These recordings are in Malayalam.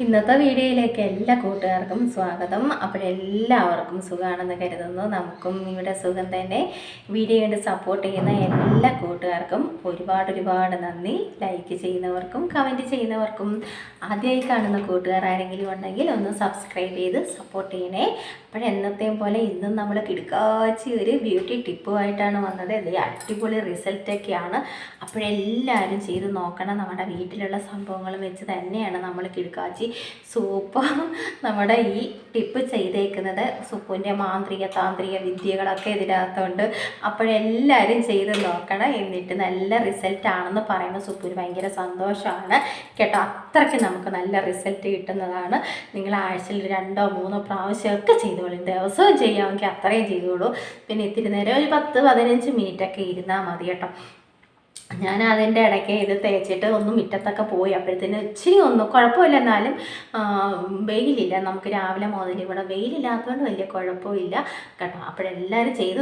ഇന്നത്തെ വീഡിയോയിലേക്ക് എല്ലാ കൂട്ടുകാർക്കും സ്വാഗതം. അപ്പോഴെല്ലാവർക്കും സുഖമാണെന്ന് കരുതുന്നു. നമുക്കും ഇവിടെ സുഖം തന്നെ. വീഡിയോ കണ്ട് സപ്പോർട്ട് ചെയ്യുന്ന എല്ലാ കൂട്ടുകാർക്കും ഒരുപാട് നന്ദി. ലൈക്ക് ചെയ്യുന്നവർക്കും കമൻറ്റ് ചെയ്യുന്നവർക്കും ആദ്യമായി കാണുന്ന കൂട്ടുകാർ ആരെങ്കിലും ഉണ്ടെങ്കിൽ ഒന്ന് സബ്സ്ക്രൈബ് ചെയ്ത് സപ്പോർട്ട് ചെയ്യണേ. അപ്പോഴെന്നത്തെയും പോലെ ഇന്നും നമ്മൾ കിടക്കാച്ചി ഒരു ബ്യൂട്ടി ടിപ്പുമായിട്ടാണ് വന്നത്. ഇത് അടിപൊളി റിസൾട്ടൊക്കെയാണ്. അപ്പോഴെല്ലാവരും ചെയ്ത് നോക്കണം. നമ്മുടെ വീട്ടിലുള്ള സംഭവങ്ങൾ വെച്ച് തന്നെയാണ് നമ്മൾ കിടക്കാച്ചി സൂപ്പ് നമ്മുടെ ഈ ടിപ്പ് ചെയ്തേക്കുന്നത്. സുപ്പുവിൻ്റെ താന്ത്രിക വിദ്യകളൊക്കെ ഇതിനകത്തുണ്ട്. അപ്പോഴെല്ലാവരും ചെയ്ത് നോക്കണം. എന്നിട്ട് നല്ല റിസൾട്ടാണെന്ന് പറയുന്ന സുപ്പുവിന് ഭയങ്കര സന്തോഷമാണ് കേട്ടോ. അത്രയ്ക്ക് നമുക്ക് നല്ല റിസൾട്ട് കിട്ടുന്നതാണ്. നിങ്ങൾ ആഴ്ചയിൽ 2-3 പ്രാവശ്യമൊക്കെ ചെയ്തോളൂ. ദിവസവും ചെയ്യാമെങ്കിൽ അത്രയും ചെയ്തോളൂ. പിന്നെ ഇത്തിരി നേരം ഒരു 10-15 മിനിറ്റൊക്കെ ഇരുന്നാൽ മതി കേട്ടോ. ഞാൻ അതിൻ്റെ ഇടയ്ക്ക് ഇത് തേച്ചിട്ട് ഒന്ന് മുറ്റത്തൊക്കെ പോയി. അപ്പോഴത്തേന് ഇച്ചിരി കുഴപ്പമില്ല. എന്നാലും വെയിലില്ല. നമുക്ക് രാവിലെ മുതൽ ഇവിടെ വെയിലില്ലാത്തതുകൊണ്ട് വലിയ കുഴപ്പമില്ല കേട്ടോ. അപ്പോഴെല്ലാവരും ചെയ്ത്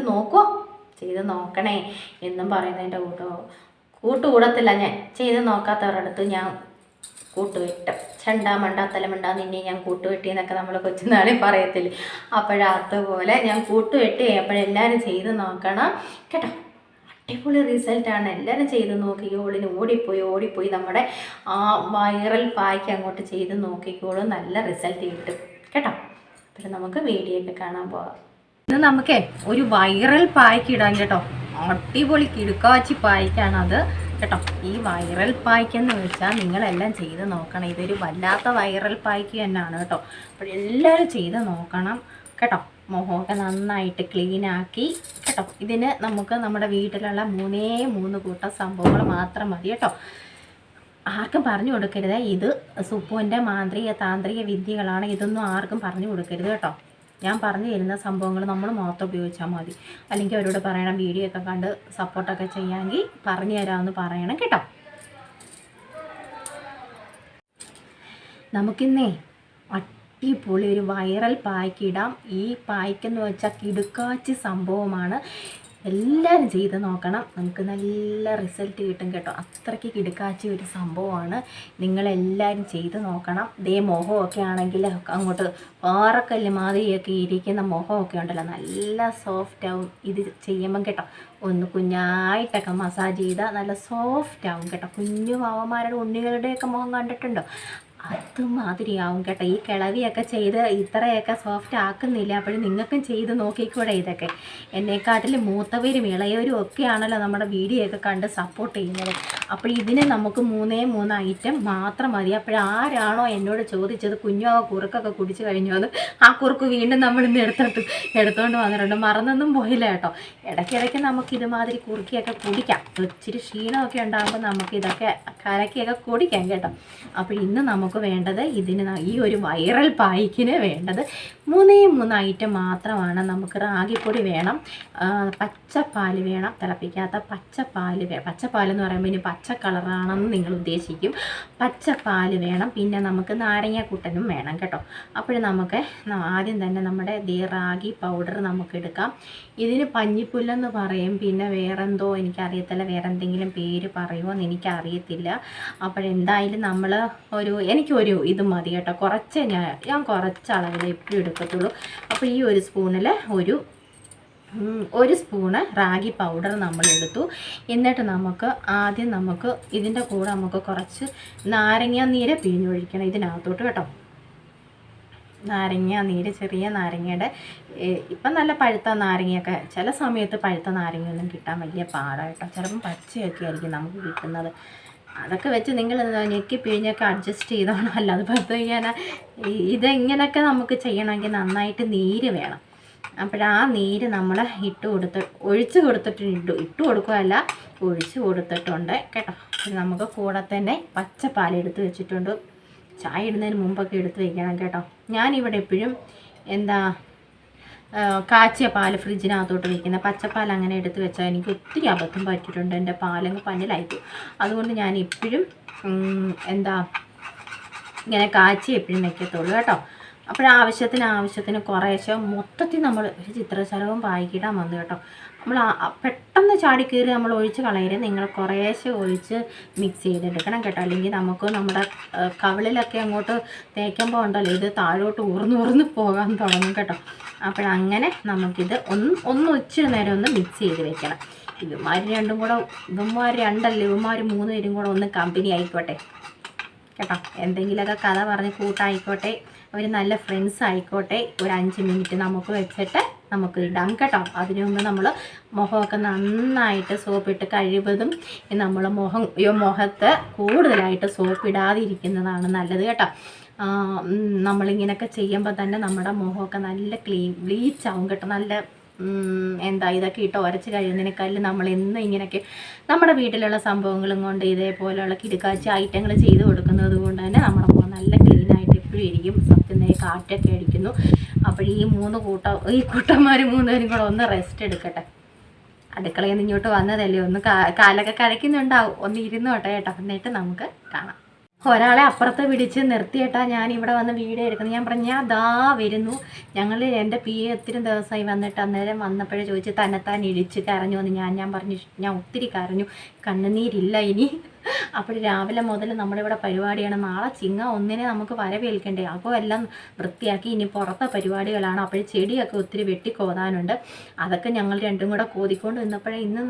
നോക്കണേ എന്നും പറയുന്നതിൻ്റെ കൂട്ടുകൂടത്തില്ല. ഞാൻ ചെയ്ത് നോക്കാത്തവരുടെ അടുത്ത് ഞാൻ കൂട്ടുവെട്ട് ചെണ്ടാമണ്ട തലമണ്ട നിന്നെ ഞാൻ കൂട്ടുവെട്ടി എന്നൊക്കെ നമ്മൾ കൊച്ചുനാളിൽ പറയത്തില്ലേ. അപ്പോഴതുപോലെ ഞാൻ കൂട്ടുവെട്ടി. അപ്പോഴെല്ലാവരും ചെയ്ത് നോക്കണം കേട്ടോ. അടിപൊളി റിസൾട്ടാണ്. എല്ലാവരും ചെയ്ത് നോക്കിക്കോളിന്. ഓടിപ്പോയി നമ്മുടെ ആ വൈറൽ പായ്ക്ക് അങ്ങോട്ട് ചെയ്ത് നോക്കിക്കോളൂ. നല്ല റിസൾട്ട് കിട്ടും കേട്ടോ. അപ്പോൾ നമുക്ക് വീഡിയോ ഒക്കെ കാണാൻ പോകാം. ഇന്ന് നമുക്ക് ഒരു വൈറൽ പായ്ക്ക് ഇടാം കേട്ടോ. അടിപൊളി കിടുക്കാച്ചി പായ്ക്കാണത് കേട്ടോ. ഈ വൈറൽ പായ്ക്കെന്ന് വെച്ചാൽ നിങ്ങളെല്ലാം ചെയ്ത് നോക്കണം. ഇതൊരു വല്ലാത്ത വൈറൽ പായ്ക്ക് തന്നെയാണ് കേട്ടോ. അപ്പോഴെല്ലാവരും ചെയ്ത് നോക്കണം കേട്ടോ. മുഖമൊക്കെ നന്നായിട്ട് ക്ലീനാക്കി കേട്ടോ. ഇതിന് നമുക്ക് നമ്മുടെ വീട്ടിലുള്ള 3 കൂട്ടം സംഭവങ്ങൾ മാത്രം മതി കേട്ടോ. ആർക്കും പറഞ്ഞു കൊടുക്കരുത്. ഇത് സുപ്പുവിൻ്റെ താന്ത്രിക വിദ്യകളാണ്. ഇതൊന്നും ആർക്കും പറഞ്ഞു കൊടുക്കരുത് കേട്ടോ. ഞാൻ പറഞ്ഞു തരുന്ന സംഭവങ്ങൾ നമ്മൾ മാത്രം ഉപയോഗിച്ചാൽ മതി. അല്ലെങ്കിൽ അവരോട് പറയണം വീഡിയോ ഒക്കെ കണ്ട് സപ്പോർട്ടൊക്കെ ചെയ്യാമെങ്കിൽ പറഞ്ഞു തരാമെന്ന് പറയണം കേട്ടോ. നമുക്കിന്നേ അടിപൊളി ഒരു വൈറൽ പായ്ക്ക് ഇടാം. ഈ പായ്ക്കെന്ന് വെച്ചാൽ കിടുക്കാച്ചി സംഭവമാണ്. എല്ലാവരും ചെയ്ത് നോക്കണം. നമുക്ക് നല്ല റിസൾട്ട് കിട്ടും കേട്ടോ. അത്രയ്ക്ക് കിടുക്കാച്ചി ഒരു സംഭവമാണ്. നിങ്ങളെല്ലാവരും ചെയ്ത് നോക്കണം. ദേ മുഖമൊക്കെ ആണെങ്കിൽ അങ്ങോട്ട് പാറക്കല്ല് മാതിരിയൊക്കെ ഇരിക്കുന്ന മുഖമൊക്കെ ഉണ്ടല്ലോ, നല്ല സോഫ്റ്റ് ആവും ഇത് ചെയ്യുമ്പം കേട്ടോ. ഒന്ന് കുഞ്ഞായിട്ടൊക്കെ മസാജ് ചെയ്താൽ നല്ല സോഫ്റ്റ് ആവും കേട്ടോ. കുഞ്ഞു പാവന്മാരുടെ ഉണ്ണികളുടെയൊക്കെ മുഖം കണ്ടിട്ടുണ്ടോ? അതുമാതിരിയാവും കേട്ടോ. ഈ കിളവിയൊക്കെ ചെയ്ത് ഇത്രയൊക്കെ സോഫ്റ്റ് ആക്കുന്നില്ല. അപ്പോഴും നിങ്ങൾക്കും ചെയ്ത് നോക്കിക്കൂടെ? ഇതൊക്കെ എന്നെക്കാട്ടിൽ മൂത്തവരും ഇളയവരും ഒക്കെയാണല്ലോ നമ്മുടെ വീഡിയോ ഒക്കെ കണ്ട് സപ്പോർട്ട് ചെയ്യുന്നത്. അപ്പോൾ ഇതിന് നമുക്ക് 3 ഐറ്റം മാത്രം മതി. അപ്പോഴാരാണോ എന്നോട് ചോദിച്ചത് കുഞ്ഞോ കുറുക്കൊക്കെ കുടിച്ച് കഴിഞ്ഞോ എന്ന്, ആ കുറുക്ക് വീണ്ടും നമ്മളിന്ന് എടുത്തുകൊണ്ട് വന്നിട്ടുണ്ട്. മറന്നൊന്നും പോയില്ല കേട്ടോ. ഇടയ്ക്കിടയ്ക്ക് നമുക്ക് ഇതുമാതിരി കുറുക്കിയൊക്കെ കുടിക്കാം. ഇച്ചിരി ക്ഷീണമൊക്കെ ഉണ്ടാകുമ്പോൾ നമുക്കിതൊക്കെ കലക്കിയൊക്കെ കുടിക്കാം കേട്ടോ. അപ്പോൾ ഇന്ന് നമുക്ക് വേണ്ടത് ഇതിന് ഈ ഒരു വൈറൽ പായ്ക്കിന് വേണ്ടത് 3 ഐറ്റം മാത്രമാണ്. നമുക്ക് റാഗിപ്പൊടി വേണം, പച്ചപ്പാൽ വേണം, തിളപ്പിക്കാത്ത പച്ചപ്പാൽ പച്ചപ്പാലെന്ന് പറയുമ്പോൾ ഇനി പച്ച കളറാണെന്ന് നിങ്ങൾ ഉദ്ദേശിക്കും. പച്ചപ്പാൽ വേണം. പിന്നെ നമുക്ക് നാരങ്ങാക്കുട്ടനും വേണം കേട്ടോ. അപ്പോൾ നമുക്ക് ആദ്യം തന്നെ നമ്മുടെ റാഗി പൗഡർ നമുക്ക് എടുക്കാം. ഇതിന് പഞ്ഞിപ്പുല്ലെന്ന് പറയും. പിന്നെ വേറെന്തോ എനിക്കറിയത്തില്ല, വേറെ എന്തെങ്കിലും പേര് പറയുമോ എന്ന് എനിക്കറിയത്തില്ല. അപ്പോഴെന്തായാലും നമ്മൾ എനിക്കൊരു ഇത് മതി കേട്ടോ. കുറച്ചേ ഞാൻ കുറച്ച് അളവിൽ എപ്പോഴും എടുക്കത്തുള്ളൂ. അപ്പോൾ ഈ ഒരു സ്പൂണിൽ ഒരു സ്പൂണ് റാഗി പൗഡർ നമ്മൾ എടുത്തു. എന്നിട്ട് ആദ്യം ഇതിൻ്റെ കൂടെ നമുക്ക് കുറച്ച് നാരങ്ങ നീര് പിഴിഞ്ഞൊഴിക്കണം ഇതിനകത്തോട്ട് കേട്ടോ. നാരങ്ങ നീര്, ചെറിയ നാരങ്ങയുടെ ഇപ്പം നല്ല പഴുത്ത നാരങ്ങയൊക്കെ, ചില സമയത്ത് പഴുത്ത നാരങ്ങയൊന്നും കിട്ടാൻ വലിയ പാടായിട്ടോ. ചിലപ്പം പച്ചയൊക്കെ ആയിരിക്കും നമുക്ക് കിട്ടുന്നത്. അതൊക്കെ വെച്ച് നിങ്ങൾ ഞെക്കി പിഴിഞ്ഞൊക്കെ അഡ്ജസ്റ്റ് ചെയ്തോണം. അല്ലാതെ പഴുത്ത് കഴിഞ്ഞാൽ ഇതെങ്ങനെയൊക്കെ നമുക്ക് ചെയ്യണമെങ്കിൽ നന്നായിട്ട് നീര് വേണം. അപ്പോഴാ നീര് നമ്മൾ ഒഴിച്ച് കൊടുക്കുകയല്ല, ഒഴിച്ച് കൊടുത്തിട്ടുണ്ട് കേട്ടോ. നമുക്ക് കൂടെ തന്നെ പച്ചപ്പാൽ എടുത്ത് വെച്ചിട്ടുണ്ട്. ചായ ഇടുന്നതിന് മുമ്പൊക്കെ എടുത്ത് വയ്ക്കണം കേട്ടോ. ഞാനിവിടെ എപ്പോഴും കാച്ചിയ പാൽ ഫ്രിഡ്ജിനകത്തോട്ട് വയ്ക്കുന്ന പച്ചപ്പാൽ അങ്ങനെ എടുത്ത് വെച്ചാൽ എനിക്ക് ഒത്തിരി അബദ്ധം പറ്റിയിട്ടുണ്ട്. എൻ്റെ പാലങ്ങ് പന്നിലായിപ്പോയി. അതുകൊണ്ട് ഞാൻ എപ്പോഴും ഇങ്ങനെ കാച്ചി എപ്പോഴും വയ്ക്കത്തുള്ളൂ കേട്ടോ. ആവശ്യത്തിന് കുറേശ്ശെ മൊത്തത്തിൽ നമ്മൾ ഒരു ചിത്രശലഭം പായിക്കിടാൻ വന്നു കേട്ടോ. നമ്മൾ പെട്ടെന്ന് ചാടി കയറി നമ്മൾ ഒഴിച്ച് കളയരുത്. നിങ്ങൾ കുറേശ്ശെ ഒഴിച്ച് മിക്സ് ചെയ്തെടുക്കണം കേട്ടോ. അല്ലെങ്കിൽ നമുക്ക് നമ്മുടെ കവിളിലൊക്കെ അങ്ങോട്ട് തേക്കുമ്പോൾ ഉണ്ടല്ലോ ഇത് താഴോട്ട് ഊർന്ന് പോകാൻ തുടങ്ങും കേട്ടോ. അപ്പോഴങ്ങനെ നമുക്കിത് ഒന്ന് ഇച്ചിരി നേരം ഒന്ന് മിക്സ് ചെയ്ത് വെക്കണം. ഇവന്മാർ രണ്ടും കൂടെ ഇവന്മാർ 3 പേരും കൂടെ ഒന്ന് കമ്പനി ആയിക്കോട്ടെ കേട്ടോ. എന്തെങ്കിലുമൊക്കെ കഥ പറഞ്ഞ് കൂട്ടായിക്കോട്ടെ, അവർ നല്ല ഫ്രണ്ട്സ് ആയിക്കോട്ടെ. ഒരു 5 മിനിറ്റ് നമുക്ക് വെച്ചിട്ട് നമുക്ക് ഇടാം കേട്ടോ. അതിനു മുമ്പ് നമ്മൾ മുഖമൊക്കെ നന്നായിട്ട് സോപ്പിട്ട് കഴിവതും നമ്മൾ മുഖത്ത് കൂടുതലായിട്ട് സോപ്പ് ഇടാതിരിക്കുന്നതാണ് നല്ലത് കേട്ടോ. നമ്മളിങ്ങനെയൊക്കെ ചെയ്യുമ്പോൾ തന്നെ നമ്മുടെ മുഖമൊക്കെ നല്ല ബ്ലീച്ചാവും കേട്ടോ. നല്ല ഇതൊക്കെ ഇട്ട് ഉരച്ച് കഴിയുന്നതിനേക്കാളും നമ്മൾ എന്നും ഇങ്ങനെയൊക്കെ നമ്മുടെ വീട്ടിലുള്ള സംഭവങ്ങളും കൊണ്ട് ഇതേപോലെയുള്ള കിടുക്കാച്ചി ഐറ്റങ്ങൾ ചെയ്ത് കൊടുക്കുന്നത് കൊണ്ട് തന്നെ നമ്മുടെ മുഖം നല്ല ക്ലീനായിട്ട് എപ്പോഴും ഇരിക്കും. സത്യം കാറ്റൊക്കെ അടിക്കുന്നു. അപ്പോൾ ഈ കൂട്ടന്മാർ 3 പേരും കൂടെ ഒന്ന് റെസ്റ്റ് എടുക്കട്ടെ. അടുക്കളയിൽ നിന്ന് ഇങ്ങോട്ട് വന്നതല്ലേ, ഒന്ന് കാലൊക്കെ കഴിക്കുന്നുണ്ടാവും, ഒന്ന് ഇരുന്നോട്ടെ കേട്ടോ. എന്നിട്ട് നമുക്ക് കാണാം. ഒരാളെ അപ്പുറത്ത് പിടിച്ച് നിർത്തിയിട്ടാ ഞാൻ ഇവിടെ വന്ന് വീഡിയോ എടുക്കുന്നത്. ഞാൻ പറഞ്ഞു അതാ വരുന്നു. എൻ്റെ ഒത്തിരി ദിവസമായി വന്നിട്ട് അന്നേരം വന്നപ്പോഴേ ചോദിച്ച് തന്നെത്താൻ ഇടിച്ച് കരഞ്ഞു എന്ന് ഞാൻ പറഞ്ഞു ഞാൻ ഒത്തിരി കരഞ്ഞു, കണ്ണുനീരില്ല ഇനി. അപ്പോൾ രാവിലെ മുതൽ നമ്മളിവിടെ പരിപാടിയാണ്. നാളെ ചിങ്ങ 1 നമുക്ക് വരവേൽക്കണ്ടേ. അപ്പോൾ എല്ലാം വൃത്തിയാക്കി ഇനി പുറത്തെ പരിപാടികളാണ്. അപ്പോൾ ചെടിയൊക്കെ ഒത്തിരി വെട്ടിക്കോതാനുണ്ട്. അതൊക്കെ ഞങ്ങൾ രണ്ടും കൂടെ കോതിക്കൊണ്ട് നിന്നപ്പോഴേ ഇന്ന്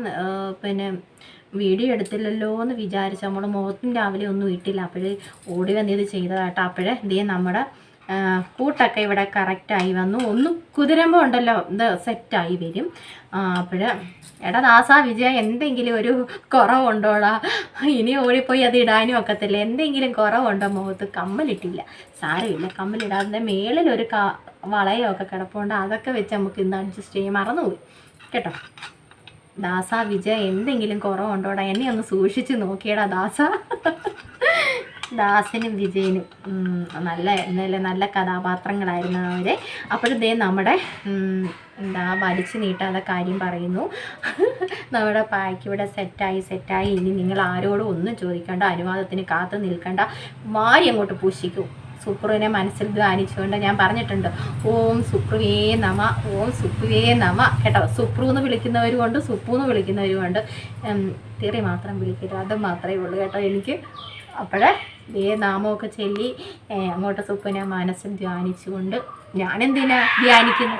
വീഡിയോ എടുത്തില്ലല്ലോ എന്ന് വിചാരിച്ച് നമ്മൾ മുഖത്തും രാവിലെ ഒന്നും ഇട്ടില്ല. അപ്പോഴേ ഓടി വന്നിത് ചെയ്തതാട്ടോ. അപ്പോഴേ നമ്മുടെ കൂട്ടൊക്കെ ഇവിടെ കറക്റ്റായി വന്നു. ഒന്ന് കുതിരുമ്പോൾ ഉണ്ടല്ലോ ഇത് സെറ്റായി വരും. അപ്പോഴേ എടാ ദാസാ വിജയ എന്തെങ്കിലും ഒരു കുറവുണ്ടോടാ, ഇനി ഓടിപ്പോയി അത് ഇടാനും ഒക്കത്തില്ല. എന്തെങ്കിലും കുറവുണ്ടോ മുഖത്ത്? കമ്മലിട്ടില്ല, സാരമില്ല, കമ്മലിടാതെ മേളിലൊരു വളയമൊക്കെ കിടപ്പുണ്ട്, അതൊക്കെ വെച്ച് നമുക്ക് ഇന്ന് അഡ്ജസ്റ്റ് ചെയ്യാൻ മറന്നുപോയി കേട്ടോ. ദാസാ വിജയ എന്തെങ്കിലും കുറവുണ്ടോടാ, എന്നെ ഒന്ന് സൂക്ഷിച്ച് നോക്കിയടാ ദാസാ. ദാസനും വിജയനും നല്ല കഥാപാത്രങ്ങളായിരുന്നു അവർ. അപ്പോഴത്തേ നമ്മുടെ വലിച്ചു നീട്ടാതെ കാര്യം പറയുന്നു. നമ്മുടെ പായ്ക്ക് ഇവിടെ സെറ്റായി. ഇനി നിങ്ങൾ ആരോടും ഒന്നും ചോദിക്കേണ്ട, അനുവാദത്തിന് കാത്തു നിൽക്കേണ്ട, മാറി അങ്ങോട്ട് പൂശിക്കും. സുപ്രുവിനെ മനസ്സിൽ ധ്യാനിച്ചുകൊണ്ട് ഞാൻ പറഞ്ഞിട്ടുണ്ട്, ഓം സുപ്രുവേ നമ, ഓം സുപ്രുവേ നമ കേട്ടോ. സുപ്രു എന്ന് വിളിക്കുന്നവരുമുണ്ട്, സുപ്പു എന്ന് വിളിക്കുന്നവരുമുണ്ട്. തെറി മാത്രം വിളിക്കരുത്, അത് മാത്രമേ ഉള്ളൂ കേട്ടോ എനിക്ക്. അപ്പോഴേ നാമമൊക്കെ ചൊല്ലി അങ്ങോട്ട് സുപ്പുവിനെ മനസ്സിൽ ധ്യാനിച്ചുകൊണ്ട് ഞാനെന്തിനാ ധ്യാനിക്കുന്നു,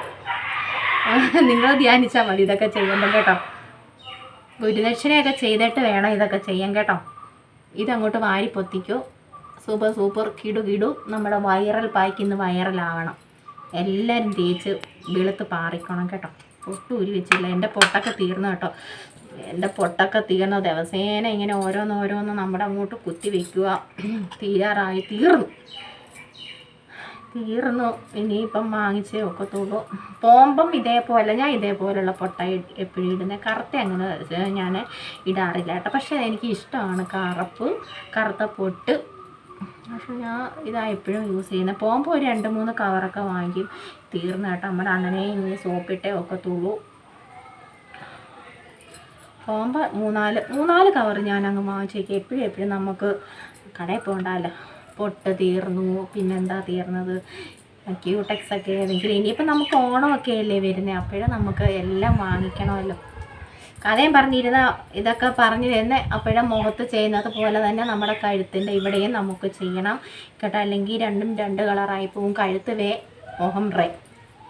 നിങ്ങൾ ധ്യാനിച്ചാൽ മതി ഇതൊക്കെ ചെയ്യുമ്പോൾ കേട്ടോ. ഗുരുദക്ഷിണയൊക്കെ ചെയ്തിട്ട് വേണം ഇതൊക്കെ ചെയ്യാൻ കേട്ടോ. ഇതങ്ങോട്ട് വാരി പൊത്തിക്കോ. സൂപ്പർ കിടു നമ്മുടെ വൈറൽ പായ്ക്ക് ഇന്ന് വൈറലാവണം. എല്ലാവരും തേച്ച് വെളുത്ത് പാറിക്കണം കേട്ടോ. പൊട്ട് ഊരി വെച്ചില്ല, എൻ്റെ പൊട്ടൊക്കെ തീർന്നു കേട്ടോ. എൻ്റെ പൊട്ടൊക്കെ തീർന്ന ദിവസേന ഇങ്ങനെ ഓരോന്നോരോന്ന് നമ്മുടെ അങ്ങോട്ട് കുത്തി വയ്ക്കുക. തീർന്നു ഇനിയിപ്പം വാങ്ങിച്ചേ ഒക്കത്തുള്ളൂ. പോകുമ്പം ഞാൻ ഇതേപോലുള്ള പൊട്ട എപ്പോഴും ഇടുന്നത്. അങ്ങനെ ഞാൻ ഇടാറില്ല കേട്ടോ. പക്ഷേ എനിക്ക് ഇഷ്ടമാണ് കറുത്ത പൊട്ട്. പക്ഷെ ഞാൻ എപ്പോഴും യൂസ് ചെയ്യുന്നത്. പോകുമ്പോൾ ഒരു 2-3 കവറൊക്കെ വാങ്ങിക്കും. തീർന്നു കേട്ടോ. നമ്മുടെ അണ്ണനെ ഇനി സോപ്പിട്ടേ ഒക്കത്തുള്ളൂ. പോകുമ്പോൾ 3-4 കവർ ഞാൻ അങ്ങ് വാങ്ങിച്ചേക്കും. എപ്പോഴും നമുക്ക് കടയിൽ പോകണ്ടല്ലോ. പൊട്ട് തീർന്നു, പിന്നെന്താ തീർന്നത്, ക്യൂടെക്സൊക്കെ ഏതെങ്കിലും. ഇനിയിപ്പോൾ നമുക്ക് ഓണമൊക്കെ അല്ലേ വരുന്നത്, അപ്പോഴും നമുക്ക് എല്ലാം വാങ്ങിക്കണമല്ലോ. കഥയും പറഞ്ഞിരുന്ന ഇതൊക്കെ പറഞ്ഞു തന്നെ അപ്പോഴും മുഖത്ത് ചെയ്യുന്നത് പോലെ തന്നെ നമ്മുടെ കഴുത്തിൻ്റെ ഇവിടെയും നമുക്ക് ചെയ്യണം കേട്ടോ. അല്ലെങ്കിൽ രണ്ടും 2 കളറായി പോവും. കഴുത്ത് മുഖം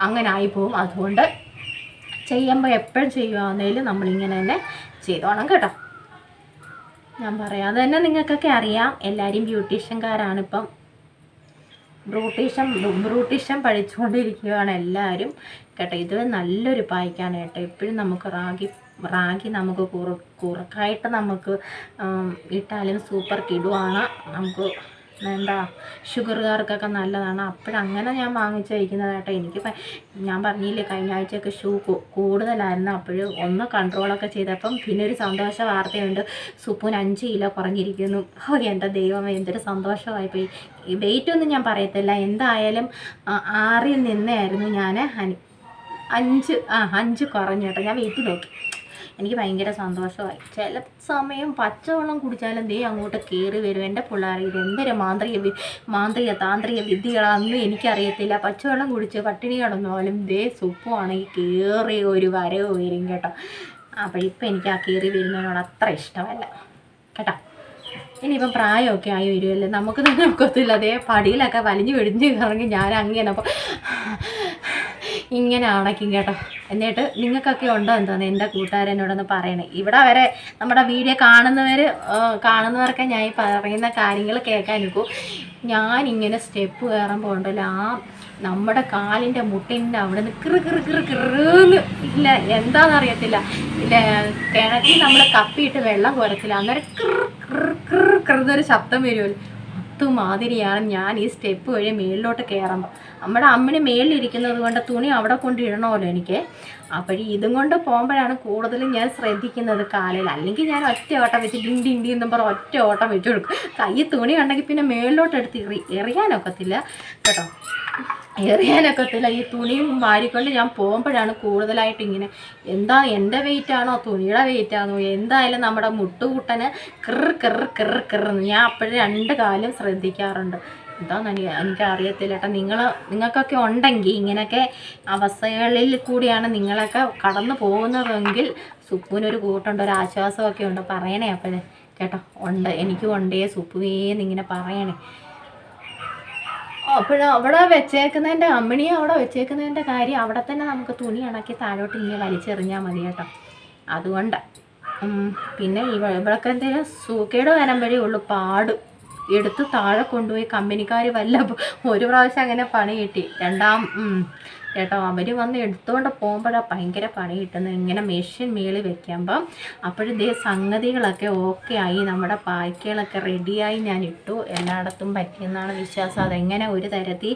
അങ്ങനെ ആയിപ്പോവും. അതുകൊണ്ട് ചെയ്യുമ്പോൾ എപ്പോഴും ചെയ്യുകയാണെങ്കിലും നമ്മളിങ്ങനെ തന്നെ ചെയ്തോണം കേട്ടോ. ഞാൻ പറയാതെ തന്നെ നിങ്ങൾക്കൊക്കെ അറിയാം, എല്ലാവരും ബ്യൂട്ടീഷ്യൻകാരാണ് ഇപ്പം. ബ്യൂട്ടീഷ്യൻ പഠിച്ചുകൊണ്ടിരിക്കുകയാണ് എല്ലാവരും കേട്ടോ. ഇത് നല്ലൊരു പായ്ക്കാണ് കേട്ടോ. എപ്പോഴും നമുക്ക് റാഗി നമുക്ക് കുറുക്കായിട്ട് നമുക്ക് ഇട്ടാലും സൂപ്പർ കിടുവാണ്. നമുക്ക് ഷുഗറുകാർക്കൊക്കെ നല്ലതാണ്. അപ്പോഴങ്ങനെ ഞാൻ വാങ്ങിച്ച് കഴിക്കുന്നത് കേട്ടോ. എനിക്ക് ഞാൻ പറഞ്ഞില്ലേ കഴിഞ്ഞ ആഴ്ചയൊക്കെ കൂടുതലായിരുന്നു. അപ്പോഴും ഒന്ന് കൺട്രോളൊക്കെ ചെയ്തപ്പം പിന്നെ ഒരു സന്തോഷ വാർത്തയുണ്ട്, സുപ്പുന് 5 കിലോ കുറഞ്ഞിരിക്കുന്നു. എൻ്റെ ദൈവമേ എന്തൊരു സന്തോഷമായിപ്പോയി. വെയിറ്റൊന്നും ഞാൻ പറയത്തില്ല, എന്തായാലും 6 നിന്നായിരുന്നു ഞാൻ 5 കുറഞ്ഞു കേട്ടോ. ഞാൻ വെയിറ്റ് നോക്കി, എനിക്ക് ഭയങ്കര സന്തോഷമായി. ചില സമയം പച്ചവെള്ളം കുടിച്ചാലും ദേ അങ്ങോട്ട് കയറി വരും. എൻ്റെ പിള്ളേർ ഇത് എന്തൊരു താന്ത്രിക വിദ്യകളാണെന്ന് എനിക്കറിയത്തില്ല. പച്ചവെള്ളം കുടിച്ച് പട്ടിണി കിടന്നാലും ദേ സുപ്പുവാണെങ്കിൽ കയറി ഒരു വരവ് വരും കേട്ടോ. അപ്പോൾ ഇപ്പം എനിക്ക് ആ കയറി വരുന്നതിനോട് അത്ര ഇഷ്ടമല്ല കേട്ടോ. ഇനിയിപ്പം പ്രായമൊക്കെ ആയി വരുമല്ലേ, നമുക്ക് തന്നെ ഒക്കത്തില്ല. അതേ പടിയിലൊക്കെ വലിഞ്ഞു വെടിഞ്ഞ് ഇറങ്ങി ഞാൻ അങ്ങനെ അപ്പോൾ ഇങ്ങനെ അണയ്ക്കും കേട്ടോ. എന്നിട്ട് നിങ്ങൾക്കൊക്കെ ഉണ്ടോ എന്താണെന്ന് എൻ്റെ കൂട്ടുകാരനോടൊന്ന് പറയണേ. ഇവിടെ വരെ നമ്മുടെ വീഡിയോ കാണുന്നവർക്ക് ഞാൻ ഈ പറയുന്ന കാര്യങ്ങൾ കേൾക്കാൻ നിൽക്കും. ഞാനിങ്ങനെ സ്റ്റെപ്പ് കയറുമ്പോൾ ഉണ്ടല്ലോ, ആ നമ്മുടെ കാലിൻ്റെ മുട്ടിൻ്റെ അവിടെ നിന്ന് കിറുന്ന് ഇല്ല എന്താണെന്നറിയത്തില്ല, ഇല്ല കിണറ്റിൽ നമ്മൾ കപ്പിയിട്ട് വെള്ളം കുരത്തില്ല, അന്നേരം കിറുന്നൊരു ശബ്ദം വരുമല്ലോ. അതുമാതിരിയാണ് ഞാൻ ഈ സ്റ്റെപ്പ് വഴി മേളിലോട്ട് കയറുമ്പോൾ. നമ്മുടെ അമ്മന് മേളിലിരിക്കുന്നത് കൊണ്ട് തുണി അവിടെ കൊണ്ട് ഇടണമല്ലോ എനിക്ക്. അപ്പോൾ ഇതും കൊണ്ട് പോകുമ്പോഴാണ് കൂടുതലും ഞാൻ ശ്രദ്ധിക്കുന്നത് കാലിൽ. അല്ലെങ്കിൽ ഞാൻ ഒറ്റ ഓട്ടം വെച്ച് ഡിണ്ടി എന്നും പറഞ്ഞ് ഒറ്റ ഓട്ടം വെച്ച് കൊടുക്കും. കയ്യിൽ തുണി ഉണ്ടെങ്കിൽ പിന്നെ മേളിലോട്ട് എടുത്ത് എറിയാനൊക്കത്തില്ല കേട്ടോ, എറിയാനൊക്കത്തില്ല. ഈ തുണിയും വാരിക്കൊണ്ട് ഞാൻ പോകുമ്പോഴാണ് കൂടുതലായിട്ട് ഇങ്ങനെ, എന്താ എൻ്റെ വെയിറ്റാണോ തുണിയുടെ വെയിറ്റാണോ എന്തായാലും നമ്മുടെ മുട്ടുകൂട്ടന് കിറുന്ന് ഞാൻ അപ്പോഴും 2 കാലും ശ്രദ്ധിക്കാറുണ്ട്. എന്താണെന്ന് എനിക്കറിയത്തില്ല കേട്ടോ. നിങ്ങൾക്കൊക്കെ ഉണ്ടെങ്കിൽ ഇങ്ങനെയൊക്കെ അവസ്ഥകളിൽ കൂടിയാണ് നിങ്ങളൊക്കെ കടന്നു പോകുന്നതെങ്കിൽ സുപ്പുവിനൊരു കൂട്ടുണ്ട്, ഒരു ആശ്വാസമൊക്കെ ഉണ്ട്. പറയണേ അപ്പോഴേ കേട്ടോ. എനിക്കും ഉണ്ടേ സുപ്പുവേന്നിങ്ങനെ പറയണേ. അപ്പോഴും അവിടെ വെച്ചേക്കുന്നതിൻ്റെ അമ്മിണിയെ അവിടെ വെച്ചേക്കുന്നതിൻ്റെ കാര്യം അവിടെ തന്നെ നമുക്ക് തുണി ഉണക്കി താഴോട്ട് ഇങ്ങനെ വലിച്ചെറിഞ്ഞാൽ മതി കേട്ടോ. അതുകൊണ്ട് പിന്നെ ഇവിടൊക്കെ എന്തെങ്കിലും സൂക്കേട് വരുമ്പോഴേ ഉള്ളൂ പാട്. എടുത്ത് താഴെ കൊണ്ടുപോയി കമ്പനിക്കാർ ഒരു പ്രാവശ്യം അങ്ങനെ പണി കിട്ടി. കേട്ടോ അവർ വന്ന് എടുത്തുകൊണ്ട് പോകുമ്പോഴാണ് ഭയങ്കര പണി കിട്ടുന്നത്. ഇങ്ങനെ മെഷീൻ മേളിൽ വെക്കുമ്പം അപ്പോഴിതേ സംഗതികളൊക്കെ ഓക്കെ ആയി, നമ്മുടെ പായ്ക്കുകളൊക്കെ റെഡിയായി ഞാൻ ഇട്ടു. എല്ലായിടത്തും പറ്റിയെന്നാണ് വിശ്വാസം. അതെങ്ങനെ ഒരു തരത്തിൽ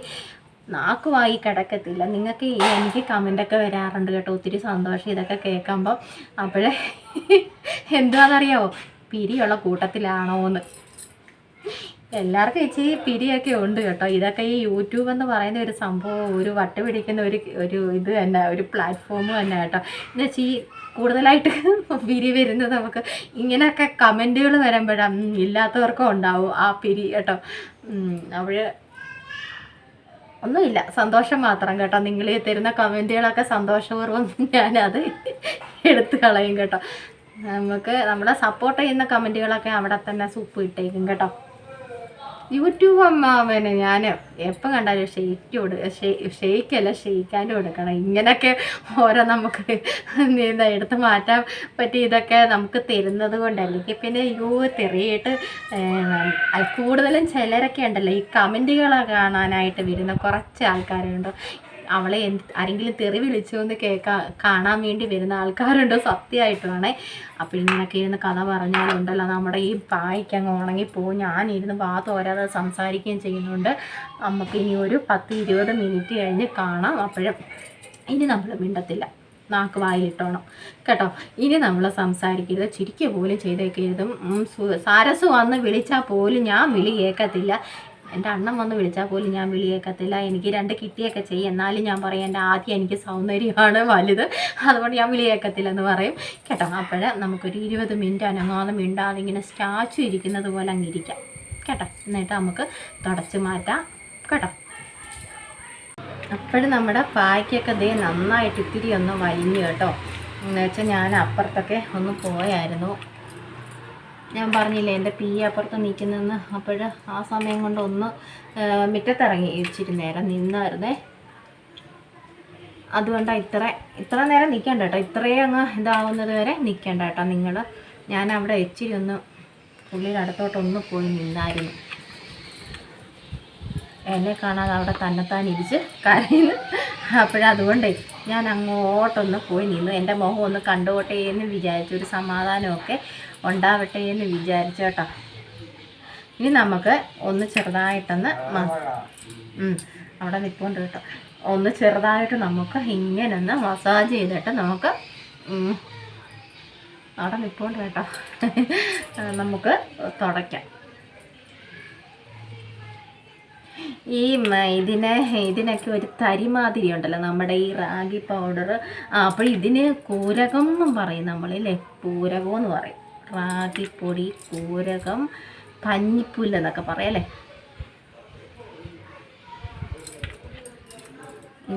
നാക്കുവായി കിടക്കത്തില്ല. നിങ്ങൾക്ക് എനിക്ക് കമൻ്റൊക്കെ വരാറുണ്ട് കേട്ടോ, ഒത്തിരി സന്തോഷം ഇതൊക്കെ കേൾക്കുമ്പം. അപ്പോഴേ എന്താണെന്നറിയാമോ, പിരിയുള്ള കൂട്ടത്തിലാണോ എന്ന്. എല്ലാവർക്കും ഇച്ചിരി പിരിയൊക്കെ ഉണ്ട് കേട്ടോ. ഇതൊക്കെ ഈ യൂട്യൂബ് എന്ന് പറയുന്ന ഒരു സംഭവം, ഒരു വട്ട് പിടിക്കുന്ന ഒരു ഇത് തന്നെ, ഒരു പ്ലാറ്റ്ഫോം തന്നെ കേട്ടോ. എന്ന് വെച്ചാൽ ഈ കൂടുതലായിട്ട് പിരി വരുന്നത് നമുക്ക് ഇങ്ങനെയൊക്കെ കമൻറ്റുകൾ വരുമ്പോഴാണ്, ഇല്ലാത്തവർക്കും ഉണ്ടാവും ആ പിരി കേട്ടോ. അവൾ ഒന്നുമില്ല, സന്തോഷം മാത്രം കേട്ടോ. നിങ്ങൾ ഈ തരുന്ന കമൻറ്റുകളൊക്കെ സന്തോഷപൂർവ്വം ഞാനത് എടുത്തു കളയും കേട്ടോ. നമ്മളെ സപ്പോർട്ട് ചെയ്യുന്ന കമൻറ്റുകളൊക്കെ അവിടെ തന്നെ സൂപ്പ് ഇട്ടേക്കും കേട്ടോ. യൂട്യൂബ് അമ്മാവനെ ഞാൻ എപ്പം കണ്ടാലും ഷെയ്ക്കാനും കൊടുക്കണം. ഇങ്ങനെയൊക്കെ ഓരോ നമുക്ക് എടുത്ത് മാറ്റാൻ പറ്റി ഇതൊക്കെ നമുക്ക് തരുന്നത് കൊണ്ട്. അല്ലെങ്കിൽ പിന്നെ തെറിയിട്ട് കൂടുതലും ചിലരൊക്കെ ഉണ്ടല്ലോ ഈ കമൻറ്റുകൾ കാണാനായിട്ട് വരുന്ന കുറച്ച് ആൾക്കാരുണ്ട്. അവളെ ആരെങ്കിലും തെറി വിളിച്ചു എന്ന് കാണാൻ വേണ്ടി വരുന്ന ആൾക്കാരുണ്ട്, സത്യമായിട്ടുമാണേ. അപ്പോൾ ഇങ്ങനെയൊക്കെ ഇരുന്ന് കഥ പറഞ്ഞാലുണ്ടല്ലോ നമ്മുടെ ഈ പായ്ക്കങ്ങ് ഉണങ്ങിപ്പോവും. ഞാനിരുന്ന് തോരാതെ സംസാരിക്കുകയും ചെയ്യുന്നുണ്ട്. നമുക്ക് ഇനി ഒരു 10-20 മിനിറ്റ് കഴിഞ്ഞ് കാണാം. അപ്പോഴും ഇനി നമ്മൾ മിണ്ടത്തില്ല, നാക്ക് വായിലിട്ടോണം കേട്ടോ. ഇനി നമ്മൾ സംസാരിക്കരുത്, ചിരിക്കുക പോലും ചെയ്തേക്കരുതും. സാരസ് വന്ന് വിളിച്ചാൽ പോലും ഞാൻ വിളി കേൾക്കത്തില്ല. എൻ്റെ അണ്ണൻ വന്ന് വിളിച്ചാൽ പോലും ഞാൻ വിളി കേൾക്കത്തില്ല. എനിക്ക് 2 കിട്ടിയൊക്കെ ചെയ്യും, എന്നാലും ഞാൻ പറയും എൻ്റെ ആദ്യം എനിക്ക് സൗന്ദര്യമാണ് വലുത്, അതുകൊണ്ട് ഞാൻ വിളി കേൾക്കത്തില്ലെന്ന് പറയും കേട്ടോ. അപ്പോഴേ നമുക്കൊരു 20 മിനിറ്റ് അനങ്ങാതെ മിണ്ടാതെ ഇങ്ങനെ സ്റ്റാച്ചു ഇരിക്കുന്നത് പോലെ അങ്ങിരിക്കാം കേട്ടോ. എന്നിട്ട് നമുക്ക് തുടച്ച് മാറ്റാം കേട്ടോ. അപ്പോഴും നമ്മുടെ പായ്ക്കൊക്കെ ദേ നന്നായിട്ട് ഇത്തിരി ഒന്ന് വലിഞ്ഞു കേട്ടോ. എന്ന് വെച്ചാൽ ഞാൻ അപ്പുറത്തൊക്കെ ഒന്ന് പോയായിരുന്നു. ഞാൻ പറഞ്ഞില്ലേ എൻ്റെ അപ്പുറത്ത് നിൽക്കുന്നതെന്ന്. അപ്പോൾ ആ സമയം കൊണ്ട് ഒന്ന് മുറ്റത്തിറങ്ങി ഇച്ചിരി നേരം നിന്നായിരുന്നേ. അതുകൊണ്ടാണ് ഇത്ര നേരം നിൽക്കേണ്ട കേട്ടോ. ഇത്രയും അങ്ങ് ഇതാവുന്നത് വരെ നിൽക്കേണ്ട കേട്ടോ നിങ്ങൾ. ഞാൻ അവിടെ ഇച്ചിരി ഒന്ന് പുള്ളിയുടെ അടുത്തോട്ടൊന്ന് പോയി നിന്നായിരുന്നു. എന്നെ കാണാതെ അവിടെ തന്നെത്താൻ ഇരിച്ച് കരയുന്നു. അപ്പോഴതുകൊണ്ടേ ഞാൻ അങ്ങോട്ടൊന്ന് പോയി നിന്നു. എൻ്റെ മുഖം ഒന്ന് കണ്ടുപോട്ടെ എന്ന് വിചാരിച്ചു, ഒരു സമാധാനമൊക്കെ ഉണ്ടാവട്ടെ എന്ന് വിചാരിച്ചു കേട്ടോ. ഇനി നമുക്ക് ഒന്ന് ചെറുതായിട്ടൊന്ന് അവിടെ നിൽപ്പുണ്ട് കേട്ടോ. ഒന്ന് ചെറുതായിട്ട് നമുക്ക് ഇങ്ങനെ ഒന്ന് മസാജ് ചെയ്തിട്ട് നമുക്ക് അവിടെ നിൽപ്പുണ്ട് കേട്ടോ. നമുക്ക് തുടയ്ക്കാം. ഇതിനൊക്കെ ഒരു തരിമാതിരി ഉണ്ടല്ലോ നമ്മുടെ ഈ റാഗി പൗഡർ. അപ്പോൾ ഇതിന് കൂരകം എന്നും പറയും നമ്മളല്ലേ, പൂരകം എന്ന് പറയും. റാഗിപ്പൊടി, കൂരകം, പഞ്ഞിപ്പുല്ല് എന്നൊക്കെ പറയല്ലേ.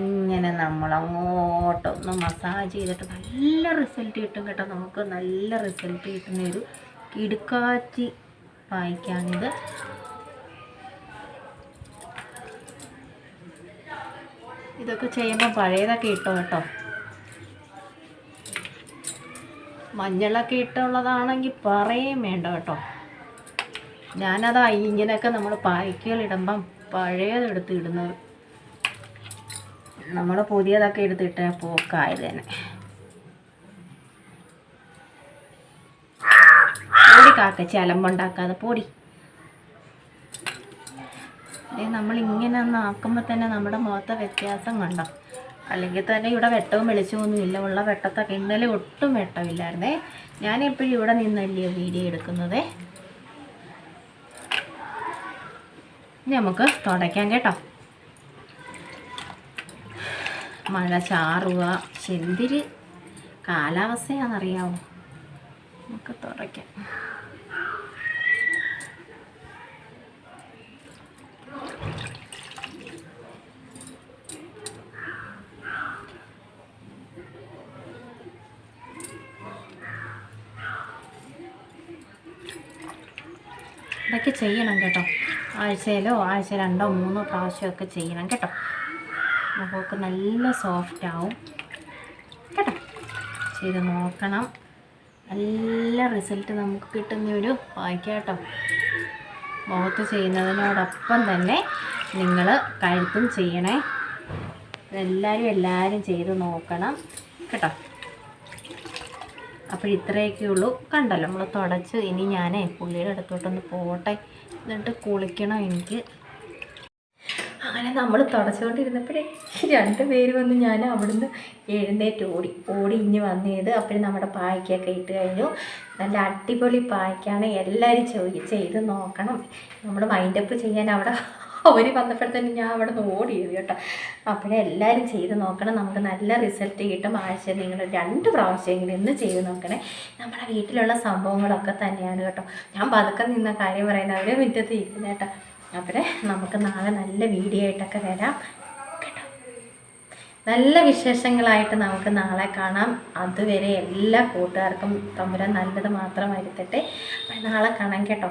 ഇങ്ങനെ നമ്മൾ അങ്ങോട്ടൊന്ന് മസാജ് ചെയ്തിട്ട് നല്ല റിസൾട്ട് കിട്ടും കേട്ടോ. നമുക്ക് നല്ല റിസൾട്ട് കിട്ടുന്നൊരു കിടുക്കാച്ചി പായ്ക്കാണിത്. ഇതൊക്കെ ചെയ്യുമ്പോൾ പഴയതൊക്കെ ഇട്ടോ കേട്ടോ. മഞ്ഞളൊക്കെ ഇട്ടുള്ളതാണെങ്കിൽ പറയും വേണ്ട കേട്ടോ. ഞാനതാ ഇങ്ങനെയൊക്കെ നമ്മൾ പായ്ക്കുകളിടുമ്പം പഴയതെടുത്ത് ഇടുന്നത്. നമ്മൾ പുതിയതൊക്കെ എടുത്തിട്ട് പോക്കായത് തന്നെ. പൊടി കാക്കച്ചി അലമ്പുണ്ടാക്കാതെ പൊടി. നമ്മളിങ്ങനെ ഒന്ന് ആക്കുമ്പോൾ തന്നെ നമ്മുടെ മുഖത്തെ വ്യത്യാസം കണ്ടോ. അല്ലെങ്കിൽ തന്നെ ഇവിടെ വെട്ടവും വെളിച്ചമൊന്നുമില്ല. ഉള്ള വെട്ടത്തൊക്കെ ഇന്നലെ ഒട്ടും വെട്ടമില്ലായിരുന്നേ. ഞാനെപ്പോഴും ഇവിടെ നിന്നല്ലേ വീഡിയോ എടുക്കുന്നത്. ഇനി നമുക്ക് തുടയ്ക്കാം കേട്ടോ. മഴ ചാറുക, എന്തൊരു കാലാവസ്ഥയാണെന്നറിയാമോ. നമുക്ക് തുടയ്ക്കാം. ഇതൊക്കെ ചെയ്യണം കേട്ടോ. ആഴ്ചയിലോ 2 3 പ്രാവശ്യമൊക്കെ ചെയ്യണം കേട്ടോ. മുഖമൊക്കെ നല്ല സോഫ്റ്റ് ആവും കേട്ടോ. ചെയ്ത് നോക്കണം. നല്ല റിസൾട്ട് നമുക്ക് കിട്ടുന്ന ഒരു പായ്ക്കാട്ടോ. മുഖത്ത് ചെയ്യുന്നതിനോടൊപ്പം തന്നെ നിങ്ങൾ കഴുത്തും ചെയ്യണേ. എല്ലാവരും ചെയ്ത് നോക്കണം കേട്ടോ. അപ്പോൾ ഇത്രയൊക്കെ ഉള്ളൂ. കണ്ടല്ലോ നമ്മൾ തുടച്ച്. ഇനി ഞാൻ പുള്ളിയുടെ അടുത്തോട്ടൊന്ന് പോട്ടെ, എന്നിട്ട് കുളിക്കണം എനിക്ക്. അങ്ങനെ നമ്മൾ തുടച്ചുകൊണ്ടിരുന്നപ്പോഴേ 2 പേര് വന്ന് ഞാൻ അവിടുന്ന് എഴുന്നേറ്റ് ഓടി ഇഞ്ഞ് വന്നത്. അപ്പോഴും നമ്മുടെ പായ്ക്കൊക്കെ ഇട്ട് കഴിഞ്ഞു. നല്ല അടിപൊളി പായ്ക്കാണ്. എല്ലാവരും ചെയ്ത് നോക്കണം. നമ്മൾ മൈൻഡപ്പ് ചെയ്യാൻ അവിടെ അവർ വന്നപ്പോഴത്തേനും ഞാൻ അവിടെ നിന്ന് ഓടിയത് കേട്ടോ. അപ്പോഴേ എല്ലാവരും ചെയ്ത് നോക്കണം. നമുക്ക് നല്ല റിസൾട്ട് കിട്ടും. ആഴ്ച നിങ്ങൾ 2 പ്രാവശ്യമെങ്കിലും ഇന്ന് ചെയ്ത് നോക്കണേ. നമ്മുടെ വീട്ടിലുള്ള സംഭവങ്ങളൊക്കെ തന്നെയാണ് കേട്ടോ. ഞാൻ പതുക്കെ നിന്ന കാര്യം പറയുന്നത് അവരെ മുറ്റത്ത് ഇരിക്കുന്ന കേട്ടോ. അപ്പോഴേ നമുക്ക് നാളെ നല്ല വീഡിയോ ആയിട്ടൊക്കെ വരാം കേട്ടോ. നല്ല വിശേഷങ്ങളായിട്ട് നമുക്ക് നാളെ കാണാം. അതുവരെ എല്ലാ കൂട്ടുകാർക്കും തമ്പുരാൻ നല്ലത് മാത്രം വരുത്തട്ടെ. അപ്പോൾ നാളെ കാണാം കേട്ടോ.